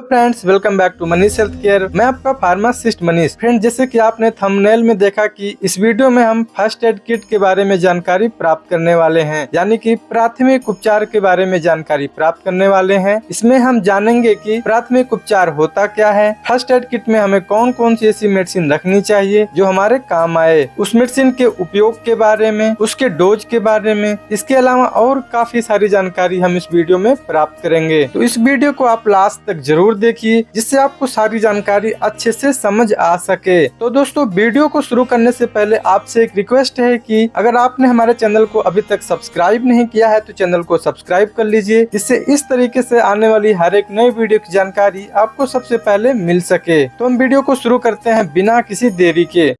Friends, welcome back to Manish health care. मैं आपका pharmacist Manish. Friend, जैसे कि आपने थंबनेल में देखा कि इस वीडियो में हम फर्स्ट एड किट के बारे में जानकारी प्राप्त करने वाले हैं, यानी कि प्राथमिक उपचार के बारे में जानकारी प्राप्त करने वाले हैं। इसमें हम जानेंगे कि प्राथमिक उपचार होता क्या है, फर्स्ट एड किट में हमें कौन कौन सी ऐसी मेडिसिन रखनी चाहिए जो हमारे काम आए, उस मेडिसिन के उपयोग के बारे में, उसके डोज के बारे में, इसके अलावा और काफी सारी जानकारी हम इस वीडियो में प्राप्त करेंगे। तो इस वीडियो को आप लास्ट तक जरूर देखिए, जिससे आपको सारी जानकारी अच्छे से समझ आ सके। तो दोस्तों, वीडियो को शुरू करने से पहले आपसे एक रिक्वेस्ट है कि अगर आपने हमारे चैनल को अभी तक सब्सक्राइब नहीं किया है तो चैनल को सब्सक्राइब कर लीजिए, जिससे इस तरीके से आने वाली हर एक नई वीडियो की जानकारी आपको सबसे पहले मिल सके। तो हम वीडियो को शुरू करते हैं बिना किसी देरी के।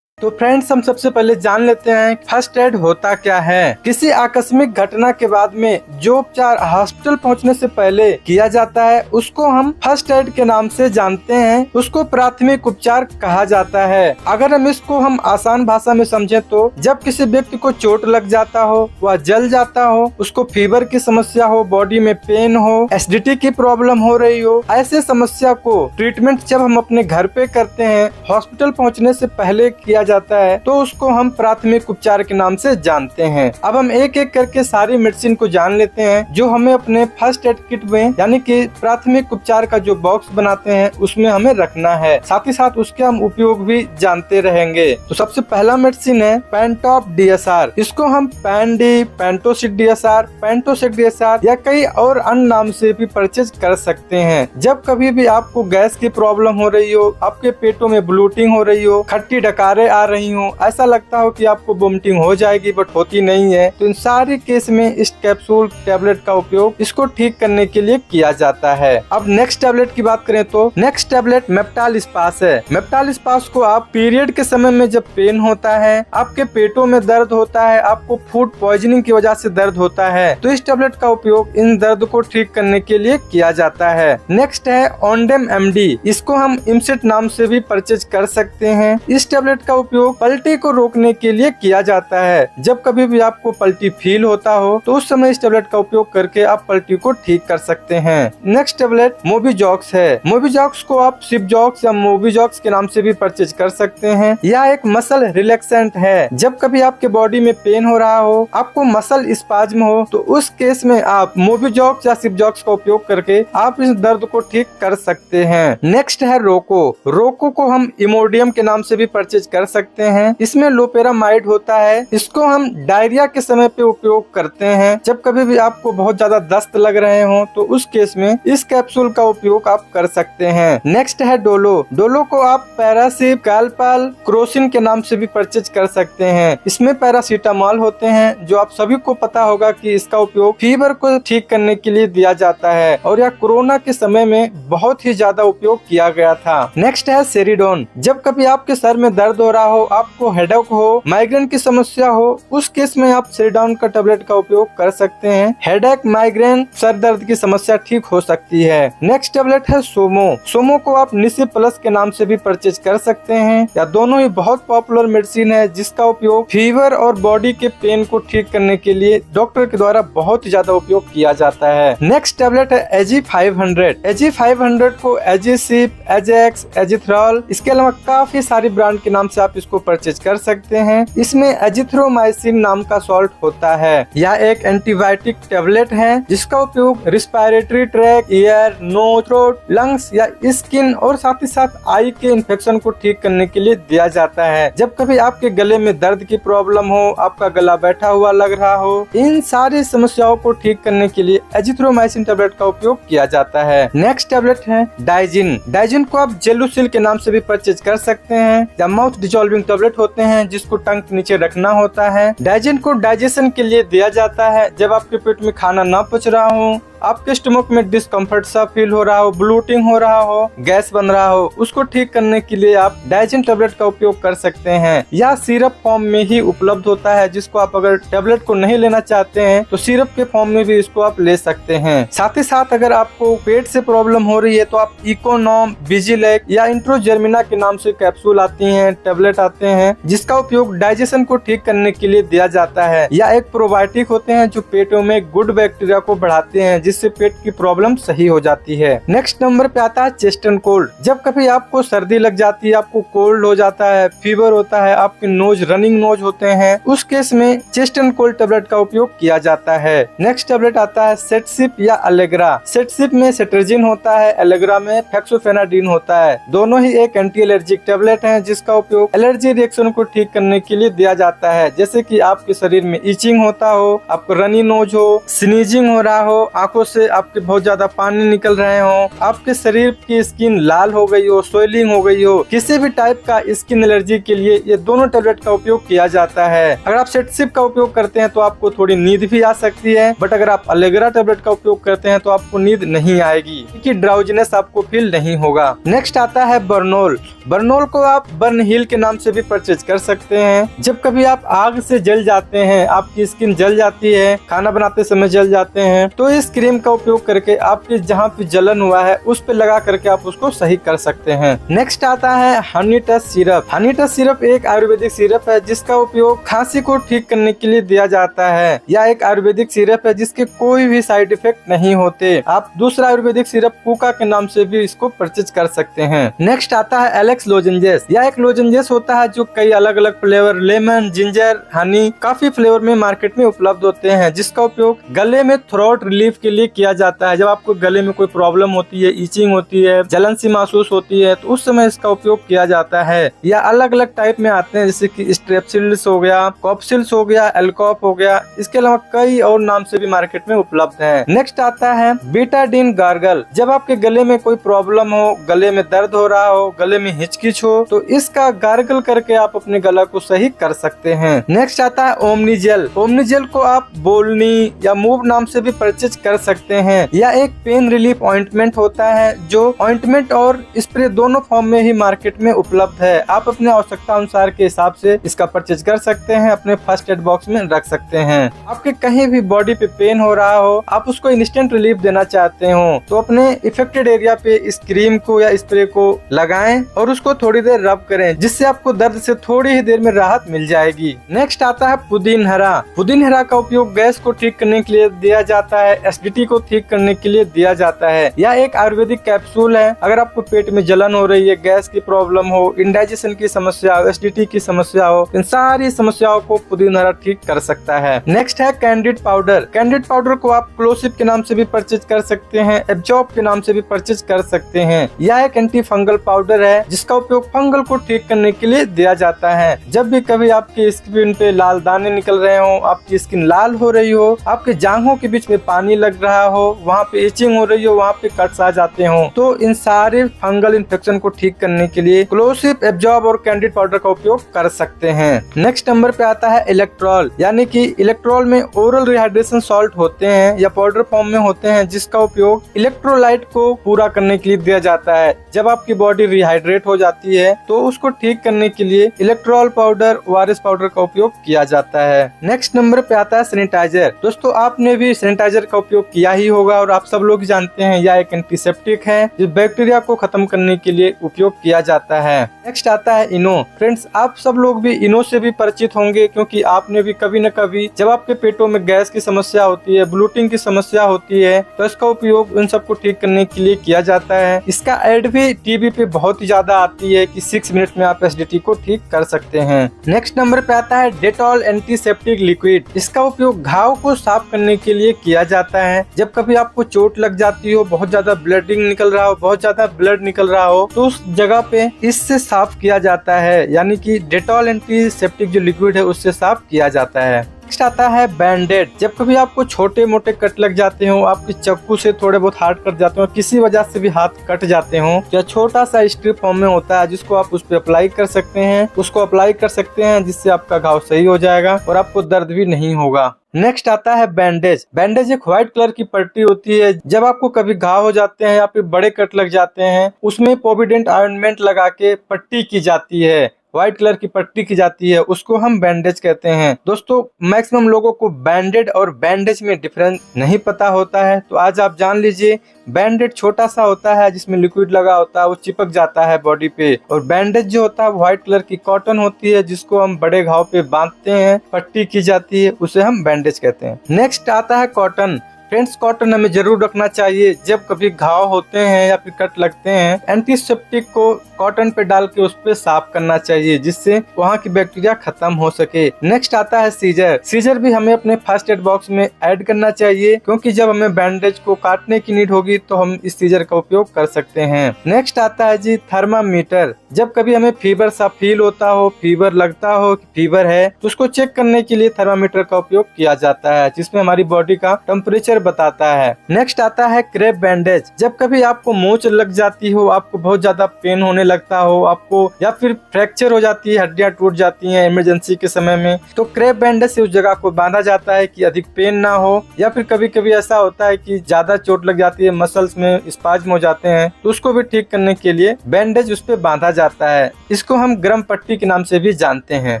तो फ्रेंड्स, हम सबसे पहले जान लेते हैं फर्स्ट एड होता क्या है। किसी आकस्मिक घटना के बाद में जो उपचार हॉस्पिटल पहुंचने से पहले किया जाता है उसको हम फर्स्ट एड के नाम से जानते हैं, उसको प्राथमिक उपचार कहा जाता है। अगर हम आसान भाषा में समझें तो जब किसी व्यक्ति को चोट लग जाता हो, वह जल जाता हो, उसको फीवर की समस्या हो, बॉडी में पेन हो, एसिडिटी की प्रॉब्लम हो रही हो, ऐसे समस्या को ट्रीटमेंट जब हम अपने घर पे करते हैं, हॉस्पिटल पहुँचने से पहले किया जाता है, तो उसको हम प्राथमिक उपचार के नाम से जानते हैं। अब हम एक एक करके सारी मेडिसिन को जान लेते हैं जो हमें अपने फर्स्ट एड किट में, यानी कि प्राथमिक उपचार का जो बॉक्स बनाते हैं उसमें हमें रखना है। साथ ही साथ उसके हम उपयोग भी जानते रहेंगे। तो सबसे पहला मेडिसिन है पेंटॉप डीएसआर। इसको हम पैंडी, पेंटोसिड डीएसआर, पेंटोसिड डीएसआर या कई और अन्य नाम से भी परचेज कर सकते हैं। जब कभी भी आपको गैस की प्रॉब्लम हो रही हो, आपके पेटों में ब्लोटिंग हो रही हो, खट्टी डकारे आ रही हो, ऐसा लगता हो कि आपको वोमिटिंग हो जाएगी बट होती नहीं है, तो इन सारे केस में इस कैप्सूल टैबलेट का उपयोग इसको ठीक करने के लिए किया जाता है। अब नेक्स्ट टैबलेट की बात करें तो नेक्स्ट टैबलेट मेप्टाल स्पास है। मेप्टाल स्पास को आप पीरियड के समय में जब पेन होता है, आपके पेटों में दर्द होता है, आपको फूड पॉइजनिंग की वजह से दर्द होता है, तो इस टैबलेट का उपयोग इन दर्द को ठीक करने के लिए किया जाता है। नेक्स्ट है ओंडेम एमडी। इसको हम इमसेट नाम से भी परचेज कर सकते हैं। इस टैबलेट का उपयोग पलटी को रोकने के लिए किया जाता है। जब कभी भी आपको पलटी फील होता हो तो उस समय इस टैबलेट का उपयोग करके आप पलटी को ठीक कर सकते हैं। नेक्स्ट टैबलेट मोबिजॉक्स है। मोबिजॉक्स को आप सिपजॉक्स या मोबिजॉक्स के नाम से भी परचेज कर सकते हैं। यह एक मसल रिलैक्सेंट है। जब कभी आपके बॉडी में पेन हो रहा हो, आपको मसल स्पाज्म हो, तो उस केस में आप मोबिजॉक्स या सिपजॉक्स का उपयोग करके आप इस दर्द को ठीक कर सकते हैं। नेक्स्ट है रोको। रोको को हम इमोडियम के नाम से भी परचेज कर सकते हैं। इसमें लोपेरामाइड होता है। इसको हम डायरिया के समय पे उपयोग करते हैं। जब कभी भी आपको बहुत ज्यादा दस्त लग रहे हो तो उस केस में इस कैप्सूल का उपयोग आप कर सकते हैं। नेक्स्ट है डोलो। डोलो को आप पैरासिप, कैल्पाल, क्रोसिन के नाम से भी परचेज कर सकते हैं। इसमें पैरासीटामॉल होते हैं, जो आप सभी को पता होगा कि इसका उपयोग फीवर को ठीक करने के लिए दिया जाता है और यह कोरोना के समय में बहुत ही ज्यादा उपयोग किया गया था। नेक्स्ट है सेरिडोन। जब कभी आपके सर में दर्द हो रहा हो, आपको हेडेक हो, माइग्रेन की समस्या हो, उस केस में आप सेरिडोन का टैबलेट का उपयोग कर सकते हैं। हेडेक, माइग्रेन, सर दर्द की समस्या ठीक हो सकती है। नेक्स्ट टैबलेट है सोमो। सोमो को आप निसी प्लस के नाम से भी परचेज कर सकते हैं। या दोनों ही बहुत पॉपुलर मेडिसिन है, जिसका उपयोग फीवर और बॉडी के पेन को ठीक करने के लिए डॉक्टर के द्वारा बहुत ही ज्यादा उपयोग किया जाता है। नेक्स्ट टैबलेट है एजी 500। एजी 500 को एजीसिप, एजेक्स, एजिथ्रॉल, इसके अलावा काफी सारी ब्रांड के नाम से आप इसको परचेज कर सकते हैं। इसमें एजिथ्रोमाइसिन नाम का सॉल्ट होता है। यह एक एंटीबायोटिक टैबलेट है, जिसका उपयोग respiratory tract, ear, nose, throat, lungs या स्किन और साथ ही साथ आई के इन्फेक्शन को ठीक करने के लिए दिया जाता है। जब कभी आपके गले में दर्द की प्रॉब्लम हो, आपका गला बैठा हुआ लग रहा हो, इन सारी समस्याओं को ठीक करने के लिए एजिथ्रोमाइसिन टैबलेट का उपयोग किया जाता है। नेक्स्ट टैबलेट है डाइजिन। डाइजिन को आप जेलुसिल के नाम से भी परचेज कर सकते हैं। या माउथ डिसॉल्विंग टैबलेट होते हैं, जिसको टंग के नीचे रखना होता है। डाइजिन को डाइजेशन के लिए दिया जाता है। जब आपके पेट में खाना ना पच रहा हो, आपके स्टमक में डिस्कम्फर्ट सा फील हो रहा हो, ब्लोटिंग हो रहा हो, गैस बन रहा हो, उसको ठीक करने के लिए आप डाइजेन टेबलेट का उपयोग कर सकते हैं। या सिरप फॉर्म में ही उपलब्ध होता है, जिसको आप अगर टेबलेट को नहीं लेना चाहते हैं तो सिरप के फॉर्म में भी इसको आप ले सकते हैं। साथ ही साथ अगर आपको पेट से प्रॉब्लम हो रही है तो आप इकोनॉम, विजिलेक या इंट्रोजर्मिना के नाम से कैप्सूल आती हैं, टेबलेट आते हैं, जिसका उपयोग डाइजेशन को ठीक करने के लिए दिया जाता है। या एक प्रोबायोटिक होते हैं जो पेटों में गुड बैक्टीरिया को बढ़ाते हैं, जिससे पेट की प्रॉब्लम सही हो जाती है। नेक्स्ट नंबर पे आता है चेस्ट एंड कोल्ड। जब कभी आपको सर्दी लग जाती है, आपको कोल्ड हो जाता है, फीवर होता है, आपके नोज रनिंग नोज होते हैं, उस केस में चेस्ट एंड कोल्ड टेबलेट का उपयोग किया जाता है। नेक्स्ट टेबलेट आता है सेटसिप या अलेग्रा। सेटसिप में सेट्रेजिन होता है, अलेग्रा में फेक्सोफेनाडिन होता है। दोनों ही एक एंटी एलर्जिक टेबलेट हैं, जिसका उपयोग एलर्जी रिएक्शन को ठीक करने के लिए दिया जाता है। जैसे कि आपके शरीर में इचिंग होता हो, आपको रनी नोज हो, स्नीजिंग हो रहा हो, आंखों से आपके बहुत ज्यादा पानी निकल रहे हो, आपके शरीर की स्किन लाल हो गई हो, स्वेलिंग हो गई हो, किसी भी टाइप का स्किन एलर्जी के लिए ये दोनों टेबलेट का उपयोग किया जाता है। अगर आप सेटसिप का उपयोग करते हैं तो आपको थोड़ी नींद भी आ सकती है, बट अगर आप अलेग्रा टेबलेट का उपयोग करते हैं तो आपको नींद नहीं आएगी, क्योंकि ड्राउजीनेस आपको फील नहीं होगा। नेक्स्ट आता है बर्नोल। बर्नोल को आप बर्न हील के नाम से भी परचेज कर सकते हैं। जब कभी आप आग से जल जाते हैं, आपकी स्किन जल जाती है, खाना बनाते समय जल जाते हैं, तो इस क्रीम का उपयोग करके आपके जहाँ पे जलन हुआ है उस पे लगा करके आप उसको सही कर सकते हैं। नेक्स्ट आता है Honey touch syrup. Honey touch syrup एक आयुर्वेदिक सिरप है, जिसका उपयोग खांसी को ठीक करने के लिए दिया जाता है। यह एक आयुर्वेदिक सिरप है जिसके कोई भी साइड इफेक्ट नहीं होते। आप दूसरा आयुर्वेदिक सिरप कुका के नाम से भी इसको परचेज कर सकते हैं। नेक्स्ट आता है एलेक्स लोजेंजेस। यह एक लोजेंजेस होता है जो कई अलग अलग फ्लेवर, लेमन, जिंजर, हनी, काफी फ्लेवर में मार्केट में उपलब्ध होते हैं, जिसका उपयोग गले में थ्रोट रिलीफ के लिए किया जाता है। जब आपको गले में कोई प्रॉब्लम होती है, इचिंग होती है, जलन सी महसूस होती है, तो उस समय इसका उपयोग किया जाता है। या अलग अलग टाइप में आते हैं, जैसे कि स्ट्रेप्सिल्स हो गया, कॉप्सिल्स हो गया, एल्कॉप हो गया, इसके अलावा कई और नाम से भी मार्केट में उपलब्ध है। नेक्स्ट आता है बीटाडीन गार्गल। जब आपके गले में कोई प्रॉब्लम हो, गले में दर्द हो रहा हो, गले में हिचकिच हो, तो इसका गार्गल करके आप अपने गला को सही कर सकते हैं। नेक्स्ट आता है ओमनी जेल। ओमनी जेल को आप बोलनी या मूव नाम से भी परचेज कर सकते हैं। यह एक पेन रिलीफ ऑइंटमेंट होता है, जो ऑइंटमेंट और स्प्रे दोनों फॉर्म में ही मार्केट में उपलब्ध है। आप अपने आवश्यकता अनुसार के हिसाब से इसका परचेज कर सकते हैं, अपने फर्स्ट एड बॉक्स में रख सकते हैं। आपके कहीं भी बॉडी पे पेन हो रहा हो, आप उसको इंस्टेंट रिलीफ देना चाहते हो, तो अपने इफेक्टेड एरिया पे इस क्रीम को या स्प्रे को लगाएं और उसको थोड़ी देर रब करें, जिससे आपको दर्द से थोड़ी ही देर में राहत मिल जाएगी। नेक्स्ट आता है पुदीन हरा। पुदीन हरा का उपयोग गैस को ठीक करने के लिए दिया जाता है, एसिडिटी को ठीक करने के लिए दिया जाता है। यह एक आयुर्वेदिक कैप्सूल है। अगर आपको पेट में जलन हो रही है, गैस की प्रॉब्लम हो, इंडाइजेशन की समस्या हो, एसिडिटी की समस्या हो, इन सारी समस्याओं को पुदीन हरा ठीक कर सकता है। नेक्स्ट है कैंडिड पाउडर। कैंडिड पाउडर को आप क्लोसिप के नाम से भी परचेज कर सकते हैं, एब्जॉर्ब के नाम से भी परचेज कर सकते हैं। यह एक एंटी फंगल पाउडर है, जिसका उपयोग फंगल को ठीक करने के लिए दिया जाता है। जब भी कभी आपकी स्किन पे लाल दाने निकल रहे हो, आपकी स्किन लाल हो रही हो, आपके जांघों के बीच में पानी लग रहा हो, वहाँ पे इचिंग हो रही हो, वहाँ पे कट्स आ जाते हो, तो इन सारे फंगल इन्फेक्शन को ठीक करने के लिए क्लोसिप, एब्जॉर्ब और कैंडिड पाउडर का उपयोग कर सकते हैं। नेक्स्ट नंबर पे आता है इलेक्ट्रॉल। यानी कि इलेक्ट्रॉल में ओरल रिहाइड्रेशन सॉल्ट होते हैं या पाउडर फॉर्म में होते हैं, जिसका उपयोग इलेक्ट्रोलाइट को पूरा करने के लिए दिया जाता है। जब आपकी बॉडी रिहाइड्रेट हो जाती है तो उसको ठीक करने के लिए इलेक्ट्रॉल पाउडर, ओआरएस पाउडर का उपयोग किया जाता है। नेक्स्ट नंबर पे आता है सैनिटाइजर। दोस्तों, आपने भी सैनिटाइजर का उपयोग किया ही होगा और आप सब लोग जानते हैं यह एक एंटीसेप्टिक है, जो बैक्टीरिया को खत्म करने के लिए उपयोग किया जाता है। नेक्स्ट आता है इनो। फ्रेंड्स, आप सब लोग भी इनो से भी परिचित होंगे, क्योंकि आपने भी कभी न कभी जब आपके पेटों में गैस की समस्या होती है, ब्लोटिंग की समस्या होती है, तो इसका उपयोग उन सबको ठीक करने के लिए किया जाता है। इसका एड भी टीवी पे बहुत ही ज्यादा आती है कि 6 मिनट में आप एसिडिटी को ठीक कर सकते हैं। नेक्स्ट नंबर पे आता है डेटॉल एंटीसेप्टिक लिक्विड। इसका उपयोग घाव को साफ करने के लिए किया जाता है। जब कभी आपको चोट लग जाती हो, बहुत ज्यादा ब्लडिंग निकल रहा हो, बहुत ज्यादा ब्लड निकल रहा हो, तो उस जगह पे इससे साफ किया जाता है। यानी कि डेटॉल एंटीसेप्टिक जो लिक्विड है उससे साफ किया जाता है। नेक्स्ट आता है बैंडेड। जब कभी आपको छोटे मोटे कट लग जाते हो, आपकी चाकू से थोड़े बहुत हार्ड कट जाते हो, किसी वजह से भी हाथ कट जाते हो, या छोटा सा स्ट्रिप फॉर्म में होता है जिसको आप उस पर अप्लाई कर सकते हैं, उसको अप्लाई कर सकते हैं जिससे आपका घाव सही हो जाएगा और आपको दर्द भी नहीं होगा। नेक्स्ट आता है बैंडेज। बैंडेज एक व्हाइट कलर की पट्टी होती है। जब आपको कभी घाव हो जाते हैं या फिर बड़े कट लग जाते हैं, उसमें पोविडेंट ऑइंटमेंट लगा के पट्टी की जाती है, व्हाइट कलर की पट्टी की जाती है, उसको हम बैंडेज कहते हैं। दोस्तों मैक्सिमम लोगों को बैंडेड और बैंडेज में डिफरेंस नहीं पता होता है, तो आज आप जान लीजिए। बैंडेड छोटा सा होता है जिसमें लिक्विड लगा होता है, वो चिपक जाता है बॉडी पे, और बैंडेज जो होता है व्हाइट कलर की कॉटन होती है जिसको हम बड़े घाव पे बांधते हैं, पट्टी की जाती है, उसे हम बैंडेज कहते हैं। नेक्स्ट आता है कॉटन। फ्रेंड्स कॉटन हमें जरूर रखना चाहिए। जब कभी घाव होते हैं या फिर कट लगते हैं, एंटीसेप्टिक को कॉटन पे डाल के उस पे साफ करना चाहिए जिससे वहाँ की बैक्टीरिया खत्म हो सके। नेक्स्ट आता है सीजर। सीजर भी हमें अपने फर्स्ट एड बॉक्स में ऐड करना चाहिए, क्योंकि जब हमें बैंडेज को काटने की नीड होगी तो हम इस सीजर का उपयोग कर सकते हैं। नेक्स्ट आता है जी थर्मामीटर। जब कभी हमें फीवर सा फील होता हो, फीवर लगता हो कि फीवर है, तो उसको चेक करने के लिए थर्मामीटर का उपयोग किया जाता है, जिसमें हमारी बॉडी का टेम्परेचर बताता है। नेक्स्ट आता है क्रेप बैंडेज। जब कभी आपको मोच लग जाती हो, आपको बहुत ज्यादा पेन होने लगता हो, आपको या फिर फ्रैक्चर हो जाती है, हड्डियां टूट जाती हैं इमरजेंसी के समय में, तो क्रेप बैंडेज से उस जगह को बांधा जाता है कि अधिक पेन ना हो। या फिर कभी कभी ऐसा होता है कि ज्यादा चोट लग जाती है, मसल्स में स्पाज्म हो जाते हैं, तो उसको भी ठीक करने के लिए बैंडेज उस पे बांधा जाता है। इसको हम गरम पट्टी के नाम से भी जानते हैं।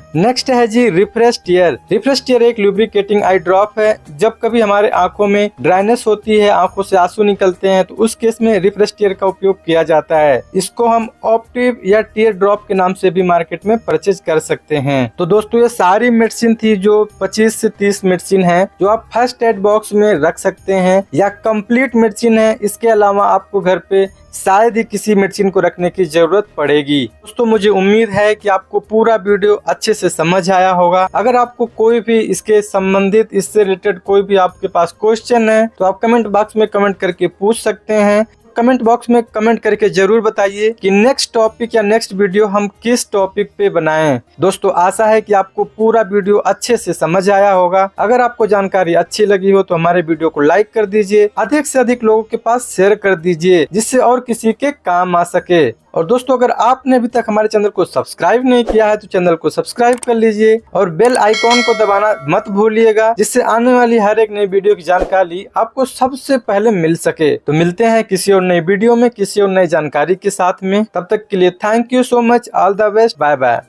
नेक्स्ट है जी रिफ्रेश टीयर। रिफ्रेश टीयर एक लुब्रिकेटिंग आई ड्रॉप है। जब कभी हमारे आंखों में ड्राइनेस होती है, आंखों से आंसू निकलते हैं, तो उस केस में रिफ्रेश टीयर का उपयोग किया जाता है। इसको हम ऑप्टिव या टीयर ड्रॉप के नाम से भी मार्केट में परचेज कर सकते हैं। तो दोस्तों ये सारी मेडिसिन थी जो 25 से 30 मेडिसिन है जो आप फर्स्ट एड बॉक्स में रख सकते हैं, या कंप्लीट मेडिसिन है। इसके अलावा आपको घर पे शायद ही किसी मेडिसिन को रखने की जरूरत पड़ेगी। दोस्तों मुझे उम्मीद है कि आपको पूरा वीडियो अच्छे से समझ आया होगा। अगर आपको कोई भी इसके संबंधित, इससे रिलेटेड कोई भी आपके पास क्वेश्चन है तो आप कमेंट बॉक्स में कमेंट करके पूछ सकते हैं। कमेंट बॉक्स में कमेंट करके जरूर बताइए कि नेक्स्ट टॉपिक या नेक्स्ट वीडियो हम किस टॉपिक पे बनाएं। दोस्तों आशा है कि आपको पूरा वीडियो अच्छे से समझ आया होगा। अगर आपको जानकारी अच्छी लगी हो तो हमारे वीडियो को लाइक कर दीजिए, अधिक से अधिक लोगों के पास शेयर कर दीजिए, जिससे और किसी के काम आ सके। और दोस्तों अगर आपने अभी तक हमारे चैनल को सब्सक्राइब नहीं किया है तो चैनल को सब्सक्राइब कर लीजिए और बेल आइकॉन को दबाना मत भूलिएगा, जिससे आने वाली हर एक नई वीडियो की जानकारी आपको सबसे पहले मिल सके। तो मिलते हैं किसी और नई वीडियो में, किसी और नई जानकारी के साथ में। तब तक के लिए thank you so much. All the best. Bye bye.